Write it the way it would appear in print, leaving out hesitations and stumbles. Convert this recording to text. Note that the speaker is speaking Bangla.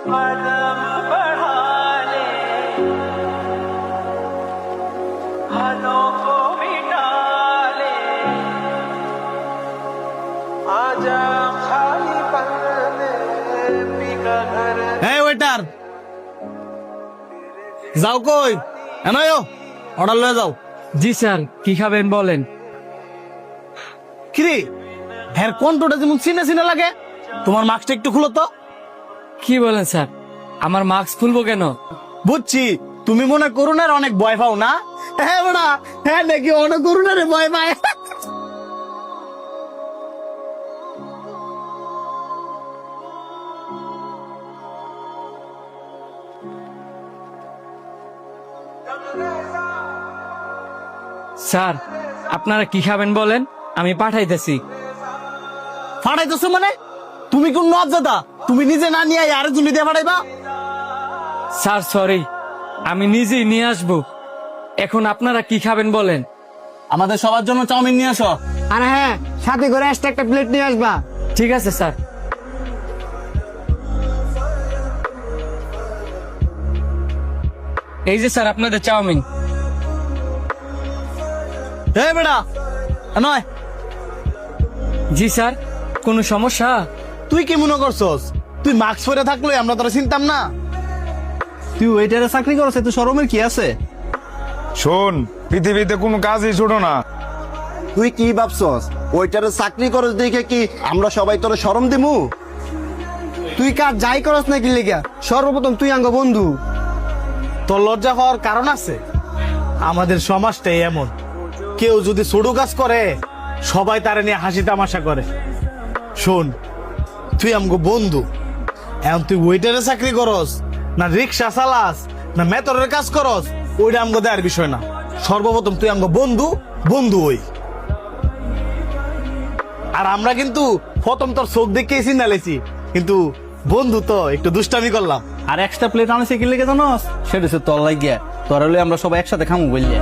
कदम बढ़ा ले, हदों को मिटा ले, आजा खाली पन्ने पिघा घर। এই ওয়েটার, যাও কই? এনায়ো অর্ডার লয়ে যাও। জি স্যার, কি খাবেন বলেন। কিরে, হ্যাঁ কন্ট্রোটা যেমন চিনে চিনে লাগে। তোমার মাস্কটা একটু খুলো তো। কি বলেন স্যার, আমার মাস্ক খুলবো কেন? বুঝছি, তুমি মনে করুণার অনেক ভয় পাও না? হ্যাঁ বড়া, হ্যাঁ নাকি অনেক করুণারে ভয় পায়। স্যার, আপনারা কি খাবেন বলেন, আমি পাঠাইতেছি। ফাটাইতেছো মানে? তুমি কোন নবজাদা? তুমি নিজে না নিয়ে আরে জুলি দিয়ে ফাটাইবা? স্যার সরি, আমি নিজেই নিয়ে আসবো। এখন আপনারা কি খাবেন বলেন। আমাদের সবার জন্য চাউমিন নিয়ে আসো। আর হ্যাঁ, সাথে করে এক্সট্রা একটা প্লেট নিয়ে আসবা। ঠিক আছে স্যার। এই যে স্যার আপনাদের চাউমিন। এই বেটা, নয়। জি স্যার, কোনো সমস্যা? তুই কি মনে করছস তুই মাস্ক পরে থাকলে আমরা তোরা চিনতাম না? তুই ওয়েটারে চাকরি করছ, তুই শরমের কি আছে? শোন, পৃথিবীতে কোনো কাজই ছোট না। তুই কি ভাবছস ওইটারে চাকরি করস দেখে কি আমরা সবাই তোরে শরম দিমু? তুই কাজ যাই করস নাকি লেগা, সর্বপ্রথম তুই আঙ্গ বন্ধু। তোর লজ্জা হওয়ার কারণ আছে। আমাদের সমাজটাই এমন, কেউ যদি ছোট কাজ করে সবাই তারে নিয়ে হাসি তামাশা করে। শোন, তুই আমগো বন্ধু, এখন তুই ওয়েটারে চাকরি করস না রিক্সা চালাস না মেতরের কাজ করস, ওইটা আমগো দেয়ার বিষয় না। সর্বপ্রথম তুই আমগো বন্ধু, বন্ধু ওই। আর আমরা কিন্তু প্রথম তোর চোখ দেখেই চিন্তা লেছি, কিন্তু বন্ধু তো একটু দুষ্টামি করলাম। আর এক্সট্রা প্লেট আনছে কি লেগে জানোস? সেটা হচ্ছে তোর লাগিয়া, তোর হলে আমরা সবাই একসাথে খামু বললে।